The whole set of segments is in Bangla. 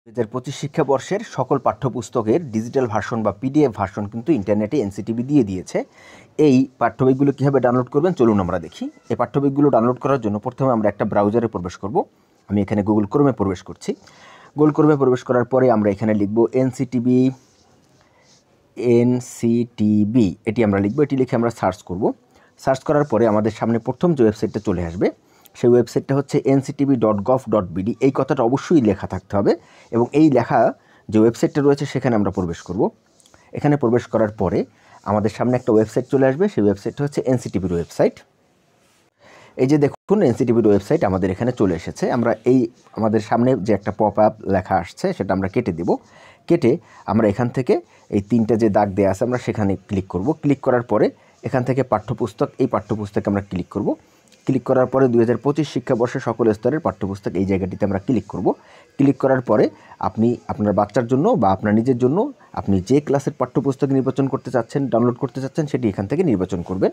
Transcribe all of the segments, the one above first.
2025 শিক্ষাবর্ষের সকল পাঠ্যপুস্তকের ডিজিটাল ভার্সন বা পিডিএফ ভার্সন কিন্তু ইন্টারনেটে এনসিটিবি দিয়ে দিয়েছে। এই পাঠ্যবইগুলো কীভাবে ডাউনলোড করবেন চলুন আমরা দেখি। এই পাঠ্যবইগুলো ডাউনলোড করার জন্য প্রথমে আমরা একটা ব্রাউজারে প্রবেশ করব। আমি এখানে গুগল ক্রোমে প্রবেশ করছি। গুগল ক্রোমে প্রবেশ করার পরে আমরা এখানে লিখব এনসিটিবি এটি আমরা লিখব। এটি লিখে আমরা সার্চ করব। সার্চ করার পরে আমাদের সামনে প্রথম যে ওয়েবসাইটটা চলে আসবে সেই ওয়েবসাইটটা হচ্ছে nctv.gov.bd। এই কথাটা অবশ্যই লেখা থাকতে হবে এবং এই লেখা যে ওয়েবসাইটটা রয়েছে সেখানে আমরা প্রবেশ করব। এখানে প্রবেশ করার পরে আমাদের সামনে একটা ওয়েবসাইট চলে আসবে। সেই ওয়েবসাইটটা হচ্ছে এনসিটিভির ওয়েবসাইট। এই যে দেখুন এনসিটিভির ওয়েবসাইট আমাদের এখানে চলে এসেছে। আমরা এই আমাদের সামনে যে একটা পপ আপ লেখা আসছে সেটা আমরা কেটে দেব। কেটে আমরা এখান থেকে এই তিনটা যে দাগ দেওয়া আছে আমরা সেখানে ক্লিক করব। ক্লিক করার পরে এখান থেকে পাঠ্যপুস্তক, এই পাঠ্যপুস্তকে আমরা ক্লিক করব। ক্লিক করার পরে 2025 শিক্ষাবর্ষের সকল স্তরের পাঠ্যপুস্তক এই জায়গাটিতে আমরা ক্লিক করব। ক্লিক করার পরে আপনি আপনার বাচ্চার জন্য বা আপনার নিজের জন্য আপনি যে ক্লাসের পাঠ্যপুস্তক নির্বাচন করতে চাচ্ছেন, ডাউনলোড করতে চাচ্ছেন সেটি এখান থেকে নির্বাচন করবেন।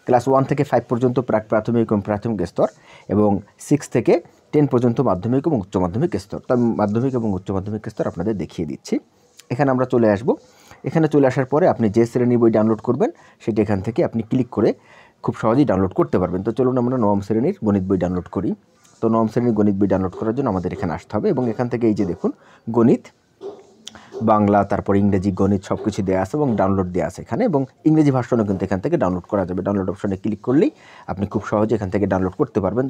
ক্লাস 1 থেকে 5 পর্যন্ত প্রাথমিক এবং প্রাথমিক স্তর এবং 6 থেকে 10 পর্যন্ত মাধ্যমিক এবং উচ্চ মাধ্যমিক স্তর। তো আমি মাধ্যমিক এবং উচ্চ মাধ্যমিক স্তর আপনাদের দেখিয়ে দিচ্ছি। এখানে আমরা চলে আসব। এখানে চলে আসার পরে আপনি যে শ্রেণীর বই ডাউনলোড করবেন সেটি এখান থেকে আপনি ক্লিক করে খুব সহজেই ডাউনলোড করতে পারবেন। তো চলুন আমরা নবম শ্রেণীর গণিত বই ডাউনলোড করি। তো নবম শ্রেণীর গণিত বই ডাউনলোড করার জন্য আমাদের এখানে আসতে হবে এবং এখান থেকে এই যে দেখুন গণিত, বাংলা, তারপর ইংরেজি, গণিত সব কিছু দেওয়া আছে এবং ডাউনলোড দেওয়া আছে এখানে, এবং ইংরেজি ভার্সনও কিন্তু এখান থেকে ডাউনলোড করা যাবে। ডাউনলোড অপশনে ক্লিক করলেই আপনি খুব সহজে এখান থেকে ডাউনলোড করতে পারবেন।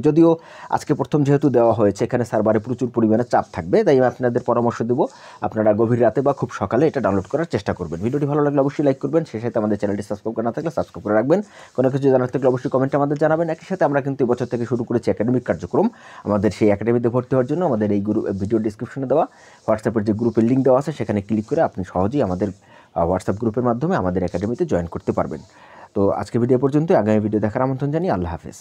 যদিও আজকে প্রথম যেহেতু দেওয়া হয়েছে এখানে সার্ভারে প্রচুর পরিমাণে চাপ থাকবে, তাই আমি আপনাদের পরামর্শ দেবো আপনারা গভীর রাতে বা খুব সকালে এটা ডাউনলোড করার চেষ্টা করবেন। ভিডিওটি ভালো লাগলে অবশ্যই লাইক করবেন, সেই সাথে আমাদের চ্যানেলটি সাবস্ক্রাইব করা না থাকলে সাবস্ক্রাইব করে রাখবেন। কোনো কিছু জানার থাকলে অবশ্যই কমেন্টে আমাদের জানাবেন। একই সাথে আমরা কিন্তু এবছর থেকে শুরু করেছি একাডেমিক কার্যক্রম। আমাদের সেই একাডেমিতে ভর্তি হওয়ার জন্য আমাদের এই ভিডিও ডিসক্রিপশনে দেওয়া হোয়াটসঅ্যাপের যে গ্রুপের লিঙ্ক দেওয়া আছে সেখানে ক্লিক করে আপনি সহজেই আমাদের হোয়াটসঅ্যাপ গ্রুপের মাধ্যমে আমাদের একাডেমিতে জয়েন করতে পারবেন। তো আজকে ভিডিও পর্যন্ত, আগামী ভিডিও দেখার আমন্ত্রণ জানিয়ে আল্লাহ হাফেজ।